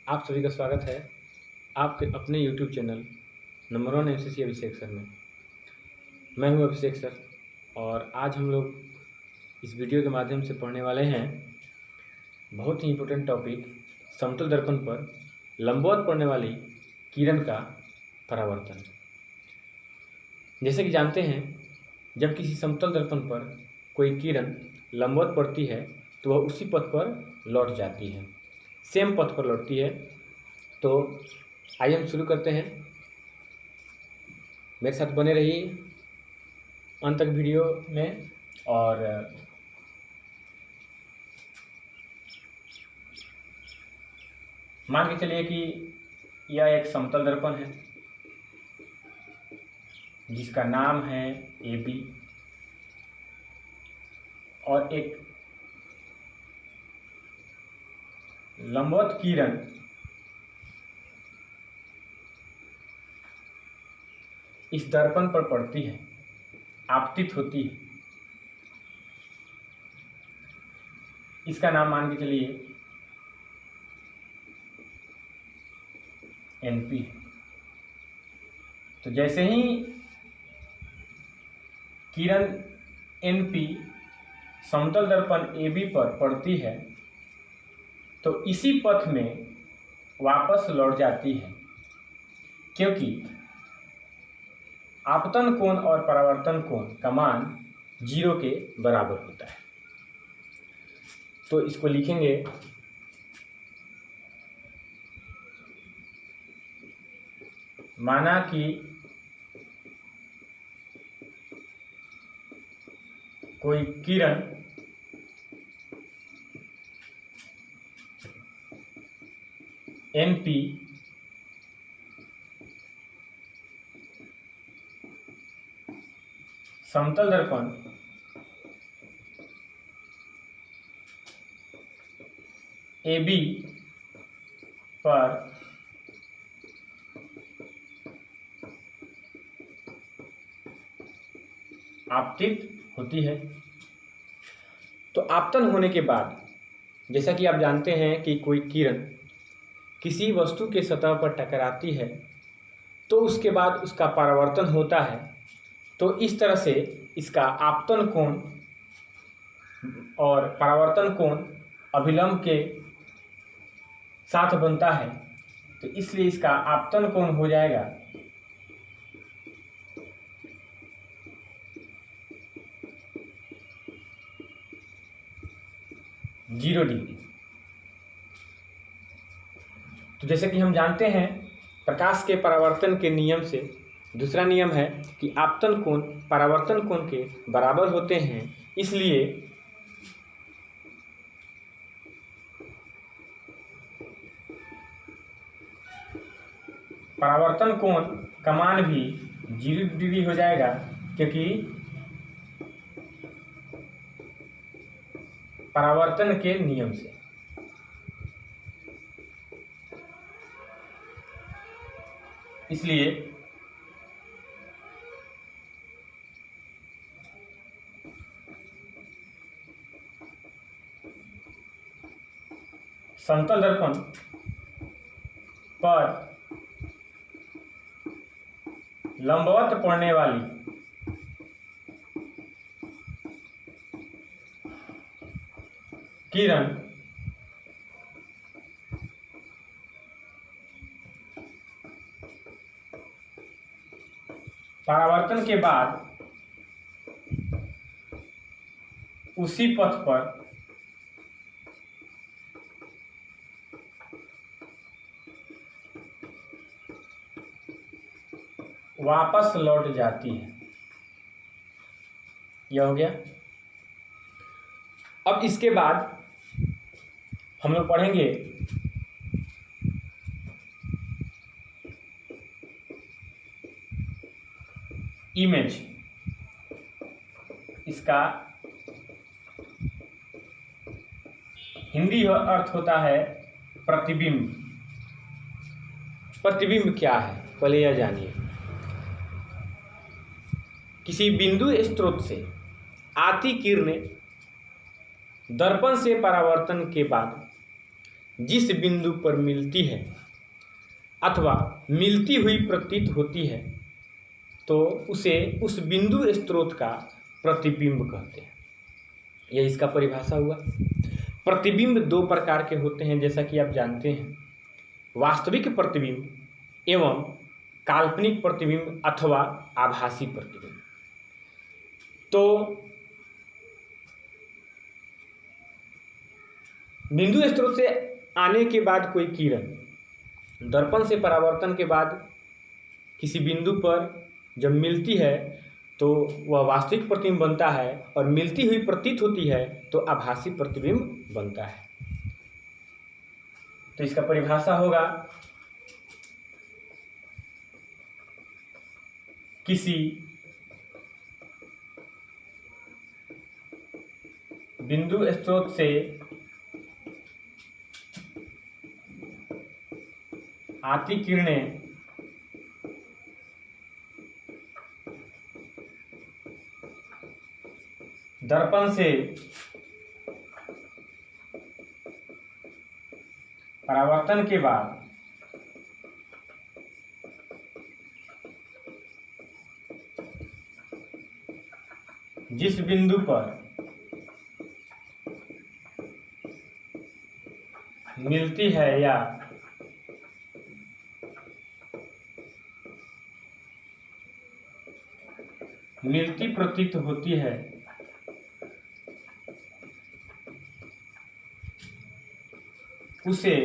आप सभी का स्वागत है आपके अपने YouTube चैनल नंबर 1 MCC अभिषेक सर में। मैं हूं अभिषेक सर और आज हम लोग इस वीडियो के माध्यम से पढ़ने वाले हैं बहुत ही इम्पोर्टेंट टॉपिक समतल दर्पण पर लंबवत पड़ने वाली किरण का परावर्तन। जैसे कि जानते हैं, जब किसी समतल दर्पण पर कोई किरण लंबवत पड़ती है तो वह उसी पथ पर लौट जाती है, सेम पथ पर लौटती है। तो आइए हम शुरू करते हैं। मेरे साथ बने रहिए अंत तक वीडियो में। और मान के चलिए कि यह एक समतल दर्पण है जिसका नाम है AB और एक लंबवत किरण इस दर्पण पर पड़ती है, आपतित होती है। इसका नाम मान के चलिए NP है। तो जैसे ही किरण NP समतल दर्पण AB पर पड़ती है तो इसी पथ में वापस लौट जाती है, क्योंकि आपतन कोण और परावर्तन कोण का मान 0 के बराबर होता है। तो इसको लिखेंगे माना कि कोई किरण NP समतल दर्पण AB पर आपतित होती है। तो आपतन होने के बाद, जैसा कि आप जानते हैं कि कोई किरण किसी वस्तु के सतह पर टकराती है तो उसके बाद उसका परावर्तन होता है। तो इस तरह से इसका आपतन कोण और परावर्तन कोण अभिलंब के साथ बनता है। तो इसलिए इसका आपतन कोण हो जाएगा 0 डिग्री। तो जैसे कि हम जानते हैं प्रकाश के परावर्तन के नियम से दूसरा नियम है कि आपतन कोण परावर्तन कोण के बराबर होते हैं। इसलिए परावर्तन कोण का मान भी 0 डिग्री हो जाएगा, क्योंकि परावर्तन के नियम से। इसलिए समतल दर्पण पर लंबवत पड़ने वाली किरण परावर्तन के बाद उसी पथ पर वापस लौट जाती है। यह हो गया। अब इसके बाद हम लोग पढ़ेंगे इमेज। इसका हिंदी अर्थ होता है प्रतिबिंब। प्रतिबिंब क्या है पहले यह जानिए। किसी बिंदु स्रोत से आती किरणें दर्पण से परावर्तन के बाद जिस बिंदु पर मिलती है अथवा मिलती हुई प्रतीत होती है तो उसे उस बिंदु स्रोत का प्रतिबिंब कहते हैं। यह इसका परिभाषा हुआ। प्रतिबिंब दो प्रकार के होते हैं जैसा कि आप जानते हैं, वास्तविक प्रतिबिंब एवं काल्पनिक प्रतिबिंब अथवा आभासी प्रतिबिंब। तो बिंदु स्रोत से आने के बाद कोई किरण दर्पण से परावर्तन के बाद किसी बिंदु पर जब मिलती है तो वह वास्तविक प्रतिबिंब बनता है, और मिलती हुई प्रतीत होती है तो आभासी प्रतिबिंब बनता है। तो इसका परिभाषा होगा, किसी बिंदु स्रोत से आती किरणें दर्पण से परावर्तन के बाद जिस बिंदु पर मिलती है या मिलती प्रतीत होती है उसे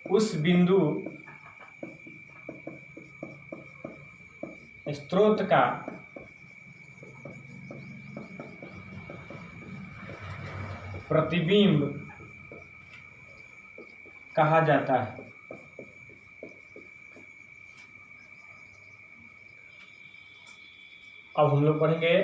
उस बिंदु स्रोत का प्रतिबिंब कहा जाता है। अब हम लोग पढ़ेंगे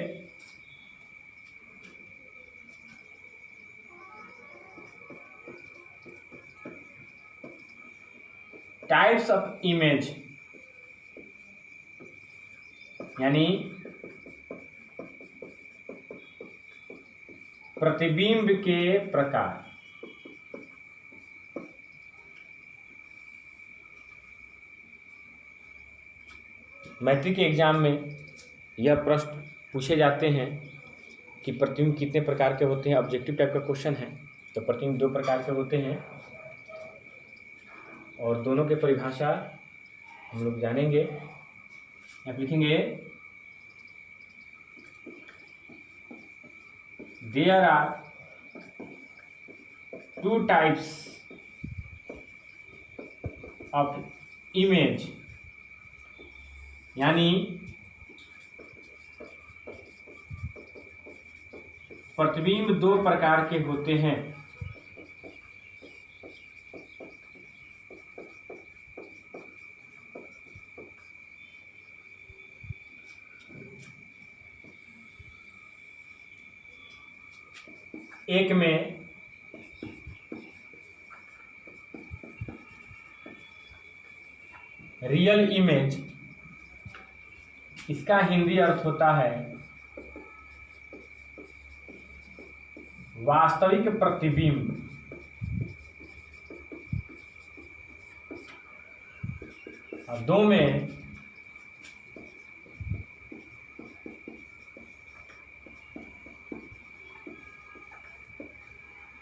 टाइप्स ऑफ इमेज, यानी प्रतिबिंब के प्रकार। मैट्रिक के एग्जाम में यह प्रश्न पूछे जाते हैं कि प्रतिबिंब कितने प्रकार के होते हैं। ऑब्जेक्टिव टाइप का क्वेश्चन है। तो प्रतिबिंब दो प्रकार के होते हैं और दोनों के परिभाषा हम लोग जानेंगे। आप लिखेंगे, there are two types of image, यानी प्रतिबिंब दो प्रकार के होते हैं। एक में रियल इमेज, इसका हिंदी अर्थ होता है वास्तविक प्रतिबिंब। और दो में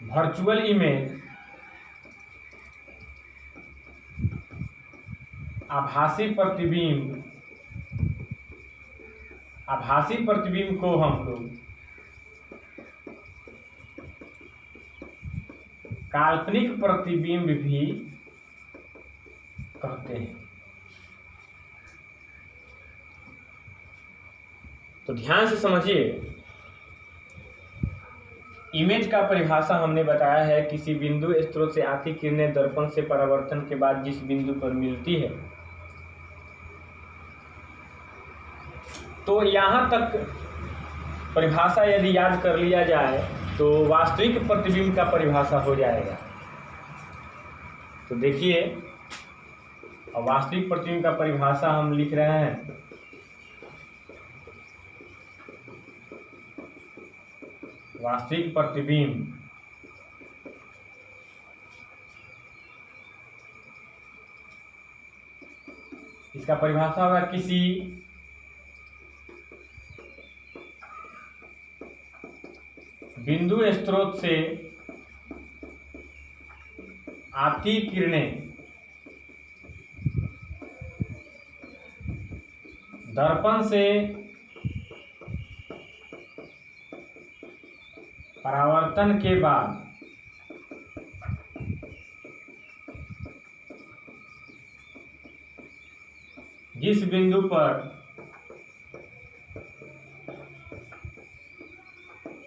वर्चुअल इमेज, आभासी प्रतिबिंब। आभासी प्रतिबिंब को हम लोग काल्पनिक प्रतिबिंब भी कहते हैं। तो ध्यान से समझिए, इमेज का परिभाषा हमने बताया है, किसी बिंदु स्रोत से आती किरणें दर्पण से परावर्तन के बाद जिस बिंदु पर मिलती है। तो यहाँ तक परिभाषा यदि याद कर लिया जाए तो वास्तविक प्रतिबिंब का परिभाषा हो जाएगा। तो देखिए, वास्तविक प्रतिबिंब का परिभाषा हम लिख रहे हैं। वास्तविक प्रतिबिंब इसका परिभाषा होगा किसी बिंदु स्रोत से आती किरणें दर्पण से परावर्तन के बाद जिस बिंदु पर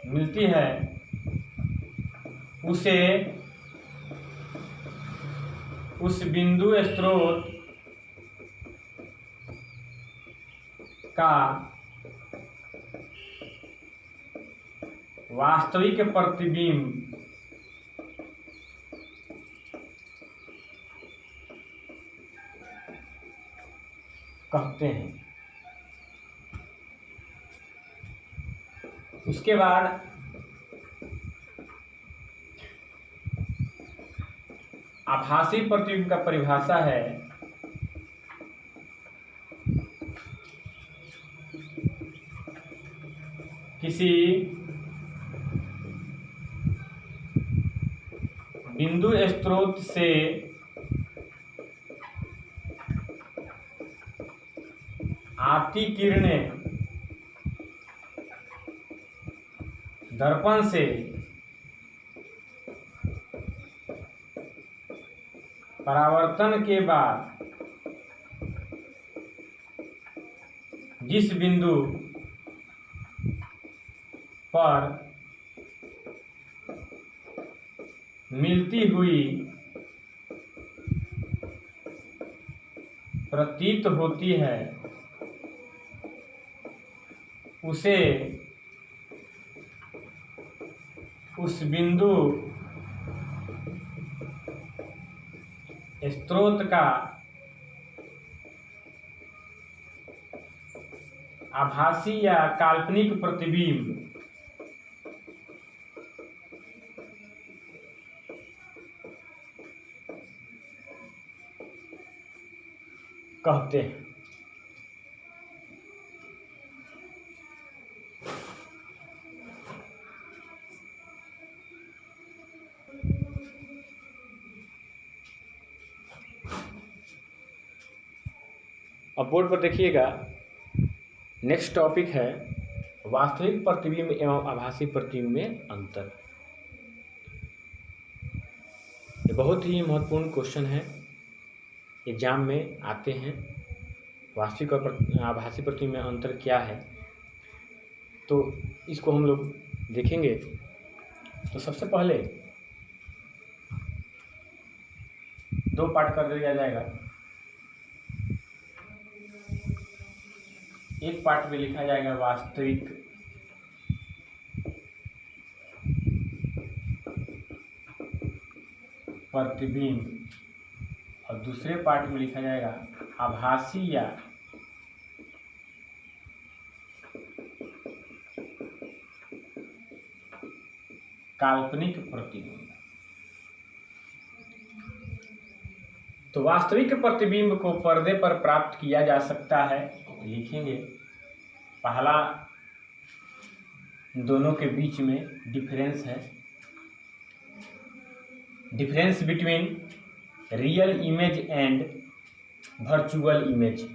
मिलती है उसे उस बिंदु स्रोत का वास्तविक प्रतिबिंब कहते हैं। उसके बाद आभासी प्रतिबिंब का परिभाषा है किसी बिंदु स्रोत से आती किरणें दर्पण से परावर्तन के बाद जिस बिंदु पर मिलती हुई प्रतीत होती है उसे उस बिंदु स्रोत का आभासी या काल्पनिक प्रतिबिंब कहते हैं। अब बोर्ड पर देखिएगा, नेक्स्ट टॉपिक है वास्तविक प्रतिबिंब एवं आभासी प्रतिबिंब में अंतर। ये बहुत ही महत्वपूर्ण क्वेश्चन है, एग्जाम में आते हैं। वास्तविक और आभासी प्रतिबिंब में अंतर क्या है, तो इसको हम लोग देखेंगे। तो सबसे पहले दो पार्ट कर दिया जाएगा। एक पार्ट में लिखा जाएगा वास्तविक प्रतिबिंब और दूसरे पार्ट में लिखा जाएगा आभासी या काल्पनिक प्रतिबिंब। तो वास्तविक प्रतिबिंब को पर्दे पर प्राप्त किया जा सकता है। लिखेंगे पहला, दोनों के बीच में डिफरेंस है, difference between real image and virtual image.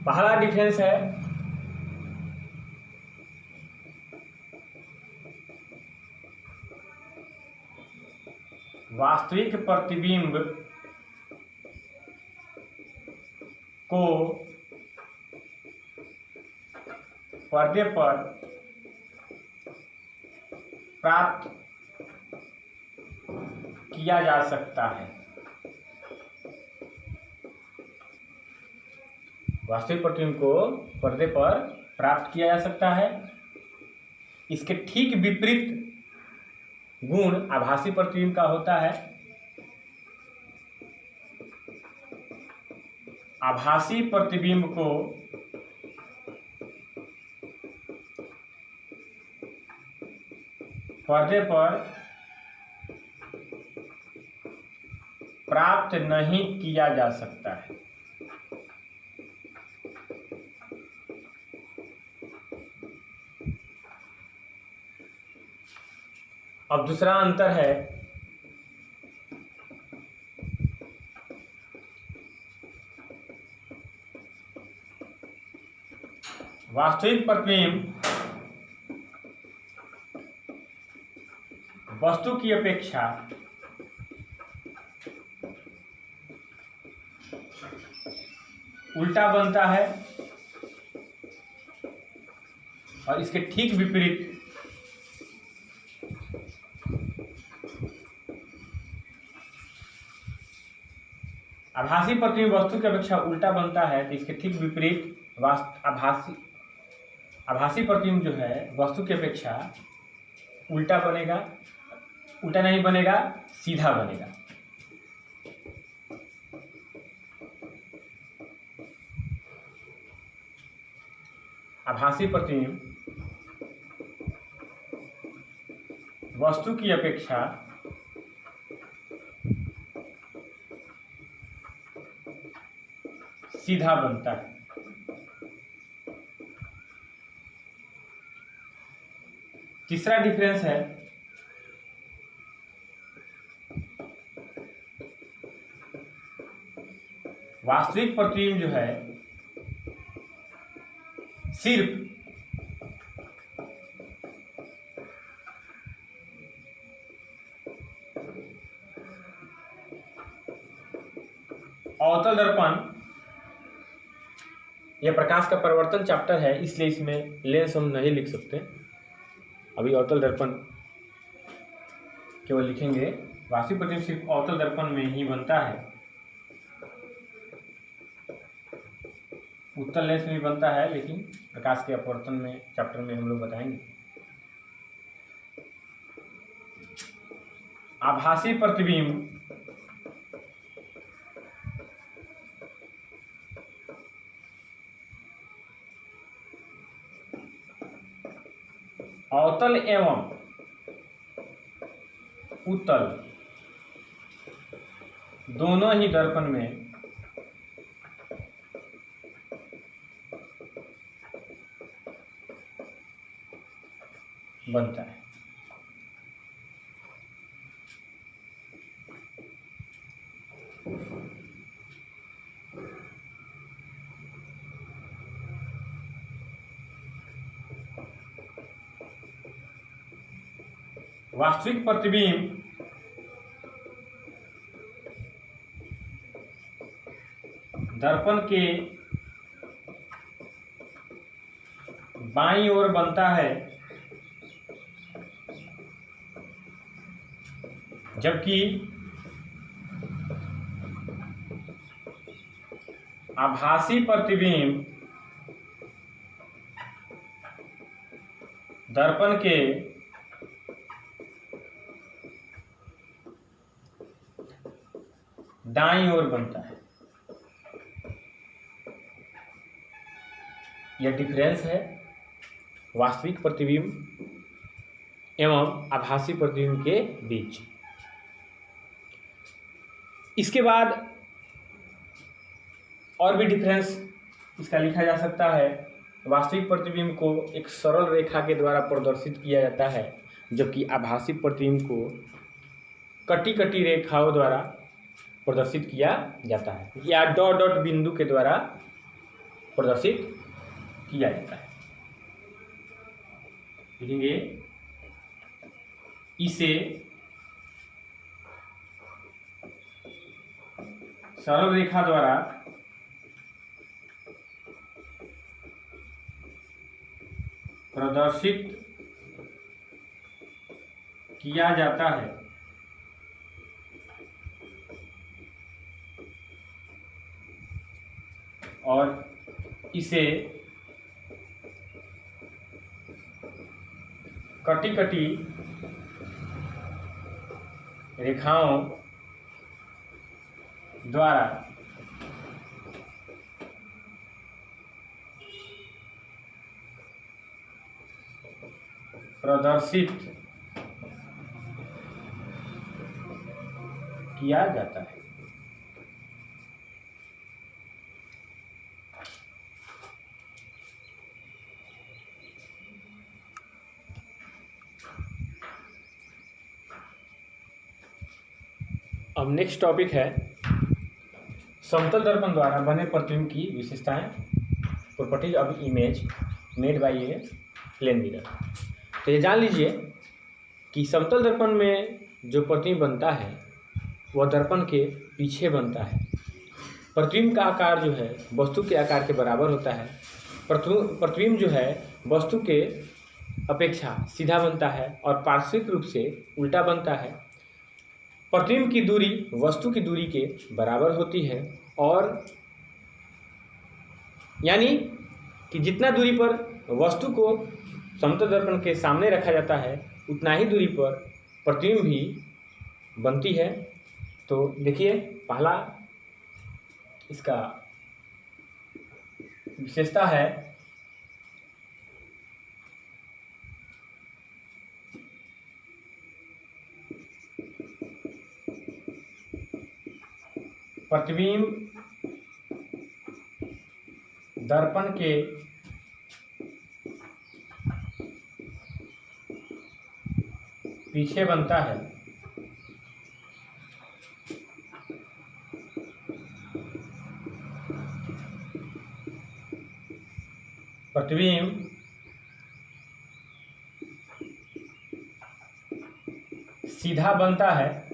पहला डिफरेंस है वास्तविक प्रतिबिंब को पर्दे पर प्राप्त किया जा सकता है। वास्तविक प्रतिबिंब को पर्दे पर प्राप्त किया जा सकता है। इसके ठीक विपरीत गुण आभासी प्रतिबिंब का होता है। आभासी प्रतिबिंब को पर्दे पर प्राप्त नहीं किया जा सकता है। अब दूसरा अंतर है वास्तविक प्रतिबिंब वस्तु की अपेक्षा उल्टा बनता है और इसके ठीक विपरीत आभासी प्रतिबिंब वस्तु की अपेक्षा उल्टा बनता है। तो इसके ठीक विपरीत आभासी प्रतिबिंब जो है वस्तु की अपेक्षा उल्टा बनेगा, उल्टा नहीं बनेगा, सीधा बनेगा। आभासी प्रतिबिंब वस्तु की अपेक्षा सीधा बनता है। तीसरा डिफरेंस है वास्तविक प्रतिबिंब जो है सिर्फ अवतल दर्पण, यह प्रकाश का परिवर्तन चैप्टर है इसलिए इसमें लेंस हम नहीं लिख सकते। अभी अवतल दर्पण केवल लिखेंगे। वास्तविक प्रतिबिंब सिर्फ अवतल दर्पण में ही बनता है, उत्तल लेंस में भी बनता है, लेकिन प्रकाश के अपवर्तन में चैप्टर में हम लोग बताएंगे। आभासी प्रतिबिंब अवतल एवं उत्तल दोनों ही दर्पण में बनता है। वास्तविक प्रतिबिंब दर्पण के बाईं ओर बनता है, जबकि आभासी प्रतिबिंब दर्पण के दाईं ओर बनता है। यह डिफरेंस है वास्तविक प्रतिबिंब एवं आभासी प्रतिबिंब के बीच। इसके बाद और भी डिफरेंस इसका लिखा जा सकता है। वास्तविक प्रतिबिंब को एक सरल रेखा के द्वारा प्रदर्शित किया जाता है, जबकि आभासी प्रतिबिंब को कटी कटी रेखाओं द्वारा प्रदर्शित किया जाता है या डॉट डॉट बिंदु के द्वारा प्रदर्शित किया जाता है। लिखेंगे इसे सरल रेखा द्वारा प्रदर्शित किया जाता है और इसे कटी कटी रेखाओं द्वारा प्रदर्शित किया जाता है। अब नेक्स्ट टॉपिक है समतल दर्पण द्वारा बने प्रतिबिंब की विशेषताएं, properties of image made by a plane mirror. तो ये जान लीजिए कि समतल दर्पण में जो प्रतिबिंब बनता है वह दर्पण के पीछे बनता है। प्रतिबिंब का आकार जो है वस्तु के आकार के बराबर होता है। प्रतिबिंब जो है वस्तु के अपेक्षा सीधा बनता है और पार्श्विक रूप से उल्टा बनता है। प्रतिबिंब की दूरी वस्तु की दूरी के बराबर होती है और यानी कि जितना दूरी पर वस्तु को समतल दर्पण के सामने रखा जाता है उतना ही दूरी पर प्रतिबिंब भी बनती है। तो देखिए पहला इसका विशेषता है प्रतिबिंब दर्पण के पीछे बनता है। प्रतिबिंब सीधा बनता है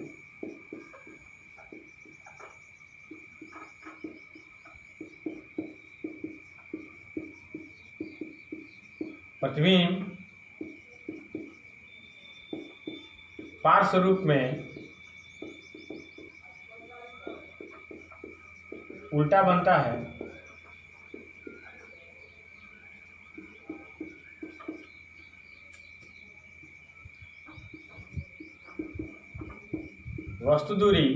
प्रतिबिंब पार्श्व रूप में उल्टा बनता है। वस्तु दूरी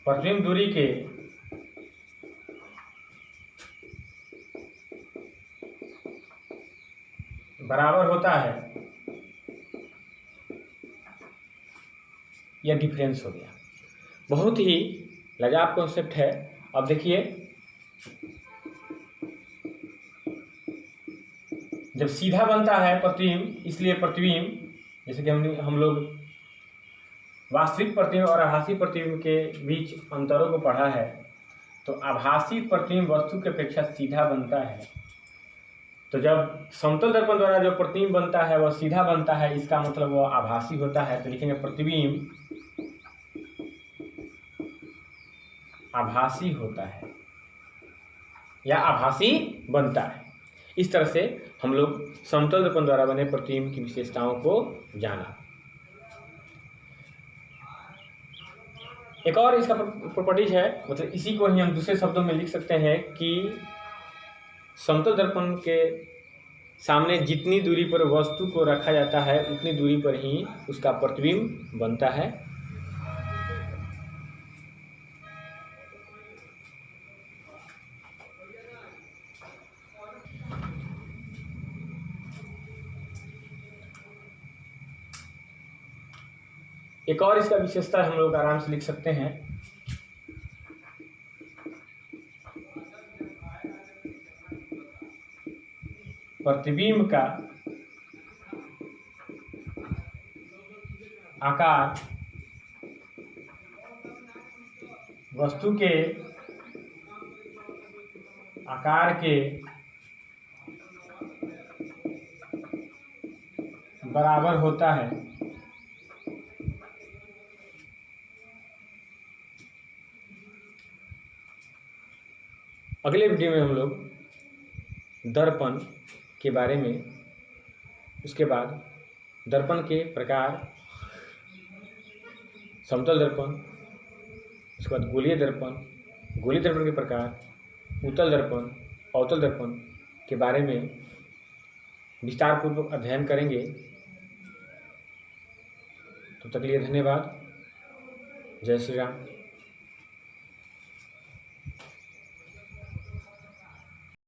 प्रतिबिंब दूरी के बराबर होता है। यह डिफरेंस हो गया। बहुत ही लाजवाब कॉन्सेप्ट है। अब देखिए जब सीधा बनता है प्रतिबिंब, इसलिए प्रतिबिंब जैसे कि हम लोग वास्तविक प्रतिबिंब और आभासी प्रतिबिंब के बीच अंतरों को पढ़ा है, तो आभासी प्रतिबिंब वस्तु की अपेक्षा सीधा बनता है। तो जब समतल दर्पण द्वारा जो प्रतिबिंब बनता है वह सीधा बनता है, इसका मतलब वह आभासी होता है। तो लिखेंगे प्रतिबिंब आभासी होता है या आभासी बनता है। इस तरह से हम लोग समतल दर्पण द्वारा बने प्रतिबिंब की विशेषताओं को जाना। एक और इसका प्रॉपर्टीज है, मतलब इसी को ही हम दूसरे शब्दों में लिख सकते हैं कि समतल दर्पण के सामने जितनी दूरी पर वस्तु को रखा जाता है उतनी दूरी पर ही उसका प्रतिबिंब बनता है। एक और इसका विशेषता हम लोग आराम से लिख सकते हैं, प्रतिबिंब का आकार वस्तु के आकार के बराबर होता है। अगले वीडियो में हम लोग दर्पण के बारे में, उसके बाद दर्पण के प्रकार, समतल दर्पण, उसके बाद गोलीय दर्पण, गोलीय दर्पण के प्रकार, उत्तल दर्पण, अवतल दर्पण के बारे में विस्तारपूर्वक अध्ययन करेंगे। तब तक के लिए धन्यवाद। जय श्री राम।